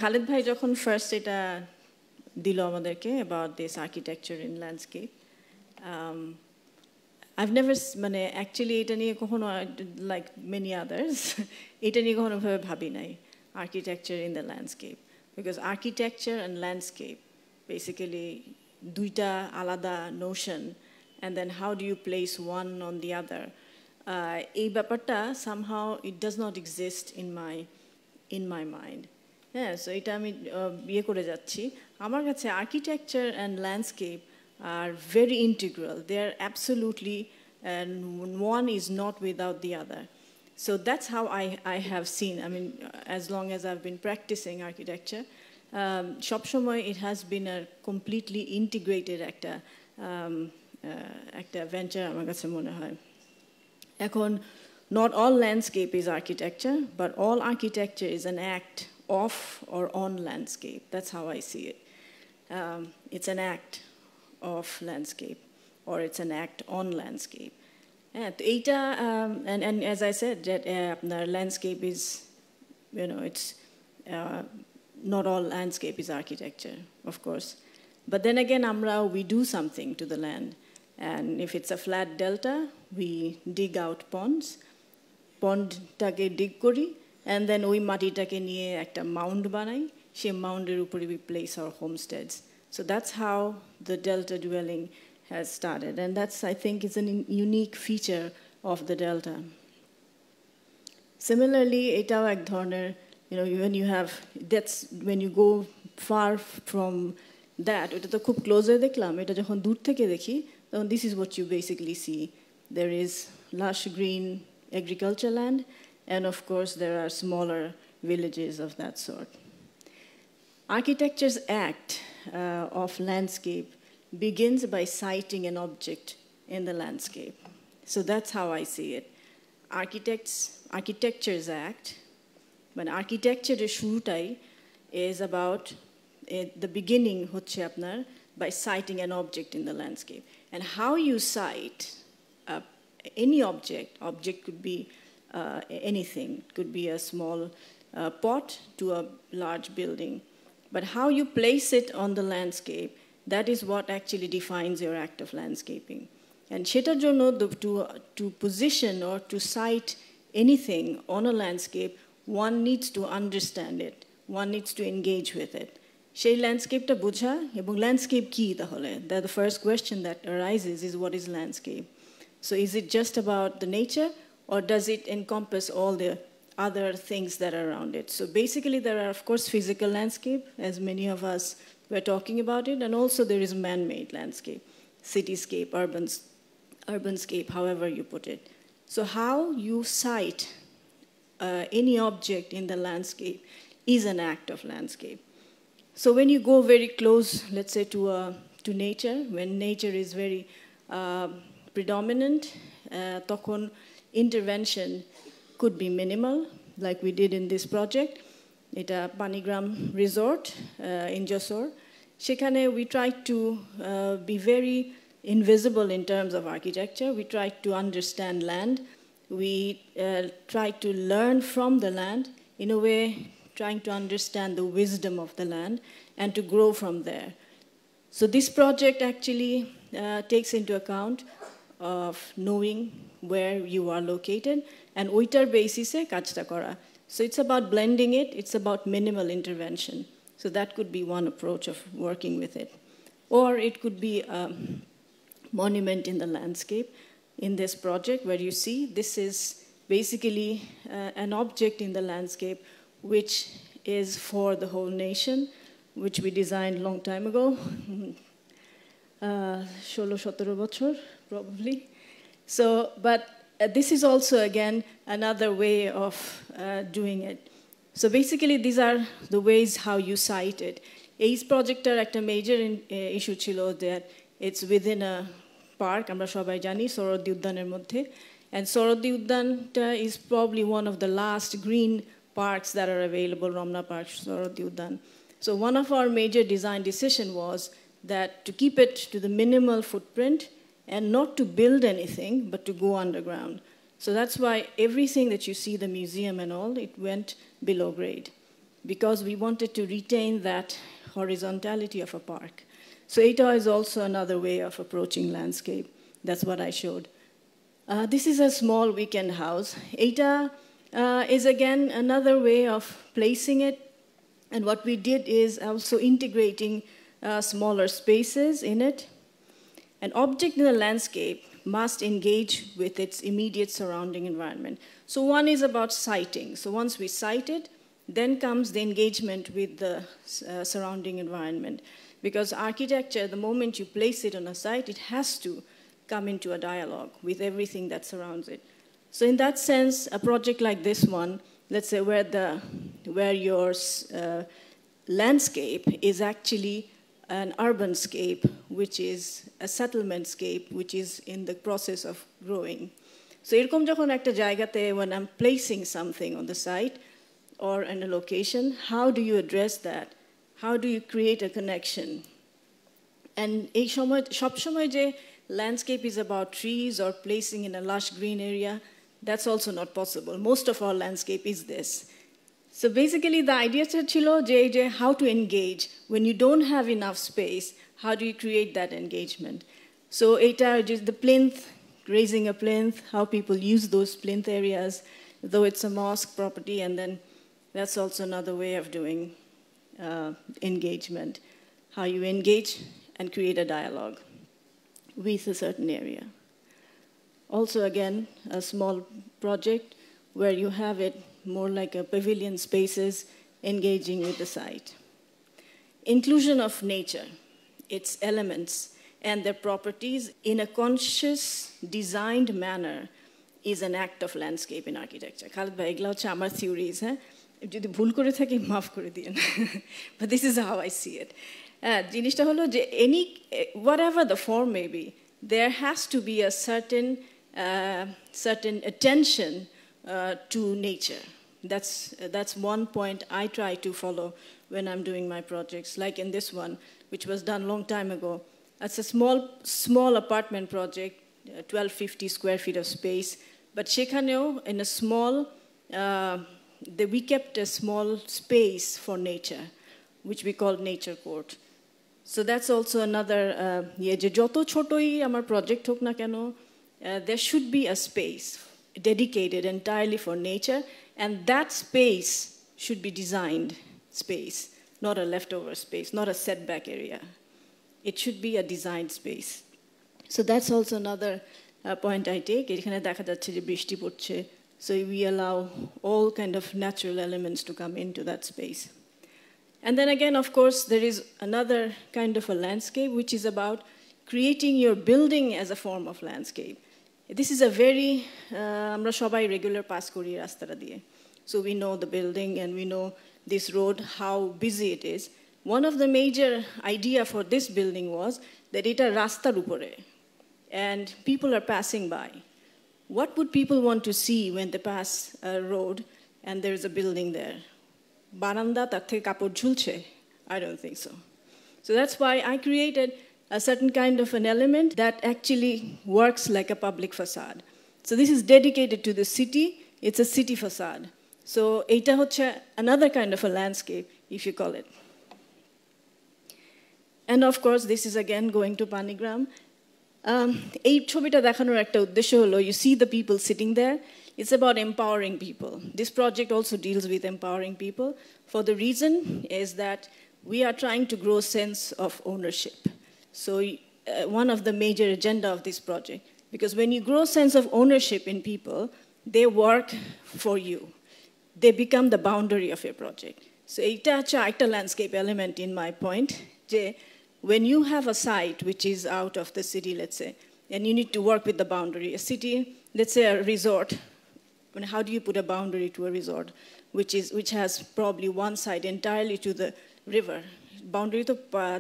Khalid bhai jokhon first এটা দিল আমাদেরকে about this architecture in landscape. I've never actually এটা নিয়ে কখনো like many others এটা নিয়ে কখনো ভাবে ভাবি নাই architecture in the landscape because architecture and landscape basically দুইটা আলাদা notion and then how do you place one on the other এই ব্যাপারটা somehow it does not exist in my mind. Yeah, so এটা আমি বিয়ে করে যাচ্ছি আমার কাছে architecture and landscape are very integral. They are absolutely, and one is not without the other. So that's how I have seen, I mean, as long as I've been practicing architecture, সবসময় it has been a completely integrated একটা venture আমার কাছে মনে হয় এখন not all landscape is architecture, but all architecture is an act of or on landscape. That's how I see it. It's an act of landscape, or it's an act on landscape. And as I said, that landscape is, it's not all landscape is architecture, of course. But then again, we do something to the land. And if it's a flat delta, we dig out ponds. Pond-take dig kori, and then oi matitake niye ekta mound banai. She moundir upore we place our homesteads. So that's how the delta dwelling has started. And that's, I think, is a unique feature of the delta. Similarly, etao ek dhoroner, when you have, that's when you go far from that, eta to khub close e dekhlam, eta jokhon dur theke dekhi, then this is what you basically see. There is lush green agriculture land, and of course there are smaller villages of that sort. Architecture's act of landscape begins by siting an object in the landscape. So that's how I see it. Architecture's act, when architecture shurutai is about the beginning hocche apnar by siting an object in the landscape. And how you site any object could be anything, it could be a small pot to a large building. But how you place it on the landscape, that is what actually defines your act of landscaping. And shetar jonno to position or to site anything on a landscape, one needs to understand it, one needs to engage with it. Shei landscape ta bujha ebong landscape ki tahole, that the first question that arises is what is landscape. So is it just about the nature, or does it encompass all the other things that are around it? So basically there are, of course, physical landscape, as many of us were talking about it, and also there is man-made landscape, cityscape, urbanscape, however you put it. So how you site any object in the landscape is an act of landscape. So when you go very close, let's say to nature, when nature is very predominant, তখন intervention could be minimal, like we did in this project. It's a Panigram resort in Jessore. Shekhane we tried to be very invisible in terms of architecture. We tried to understand land. We tried to learn from the land, in a way trying to understand the wisdom of the land and to grow from there. So this project actually takes into account of knowing where you are located and oitar basis e kajta kora. So it's about blending it, it's about minimal intervention. So that could be one approach of working with it. Or it could be a monument in the landscape. In this project where you see, this is basically an object in the landscape which is for the whole nation, which we designed a long time ago, 16-17 বছর probably. So, but this is also, again, another way of doing it. So basically, these are the ways how you cite it. This project একটা major issue ছিল that it's within a park, আমরা সবাই জানি, সরোদ্দি উদ্যানের মধ্যে. And সরোদ্দি উদ্যানটা is probably one of the last green parks that are available, Ramna Park, সরোদ্দি উদ্যান. So one of our major design decision was that to keep it to the minimal footprint and not to build anything, but to go underground. So that's why everything that you see, the museum and all, it went below grade. because we wanted to retain that horizontality of a park. So ETA is also another way of approaching landscape. That's what I showed. This is a small weekend house. ETA is again another way of placing it. And what we did is also integrating smaller spaces in it. An object in the landscape must engage with its immediate surrounding environment. So one is about siting. So once we site it, then comes the engagement with the surrounding environment. Because architecture, the moment you place it on a site, it has to come into a dialogue with everything that surrounds it. So in that sense, a project like this one, let's say where your landscape is actually an urban scape, which is a settlement scape, which is in the process of growing. So এরকম যখন একটা জায়গাতে, when I'm placing something on the site or in a location, how do you address that? How do you create a connection? And এই সময় সবসময় যে landscape is about trees or placing in a lush green area, that's also not possible. Most of our landscape is this. So basically the idea chilo je how to engage when you don't have enough space. How do you create that engagement? So ETA is the plinth, raising a plinth, how people use those plinth areas, though it's a mosque property, and then that's also another way of doing engagement. How you engage and create a dialogue with a certain area. Also again, a small project where you have it more like a pavilion spaces engaging with the site. Inclusion of nature, its elements and their properties in a conscious, designed manner is an act of landscape in architecture. Khalid bhai, egla hocche amar theories, jodi bhul kore thaki maaf kore diyen. But this is how I see it. Jinishta holo je whatever the form may be, there has to be a certain attention to nature. That's one point I try to follow when I'm doing my projects, like in this one, which was done a long time ago. It's a small apartment project, 1250 square feet of space, but shekhaneo in a small, we kept a small space for nature, which we called nature court. So that's also another, je joto chotoi amar project hok na keno, there should be a space dedicated entirely for nature, and that space should be designed space, not a leftover space, not a setback area. It should be a designed space. So that's also another point I take. এখানে দেখা যাচ্ছে যে বৃষ্টি পড়ছে, so we allow all kind of natural elements to come into that space. And then again, of course, there is another kind of a landscape, which is about creating your building as a form of landscape. This is a very, আমরা সবাই regular pass করি রাস্তাটা দিয়ে. So we know the building and we know this road, how busy it is. One of the major idea for this building was that এটা রাস্তার উপরে and people are passing by. What would people want to see when they pass a road and there is a building there? Baranda তার থেকে কাপড় ঝুলছে? I don't think so. So that's why I created a certain kind of an element that actually works like a public facade. So this is dedicated to the city. It's a city facade. So এটা হচ্ছে another kind of a landscape, if you call it. And of course, this is again going to Panigram. এই ছবিটা দেখানোর একটা উদ্দেশ্য হলো, you see the people sitting there. It's about empowering people. This project also deals with empowering people. For the reason is that we are trying to grow a sense of ownership. So one of the major agenda of this project, because when you grow a sense of ownership in people, they work for you. They become the boundary of your project. So এটা হচ্ছে একটা landscape element in my point, যে when you have a site which is out of the city, let's say, and you need to work with the boundary, a city, let's say a resort, how do you put a boundary to a resort, which has probably one side entirely to the river? Boundary to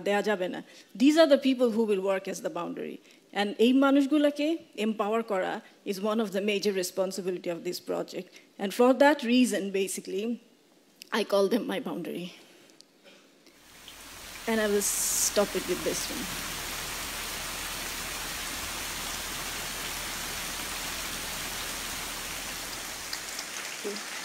deya jabe na. These are the people who will work as the boundary. And এই মানুষগুলোকে empower করা is one of the major responsibility of this project. And for that reason, basically, I call them my boundary. And I will stop it with this one. Thank you.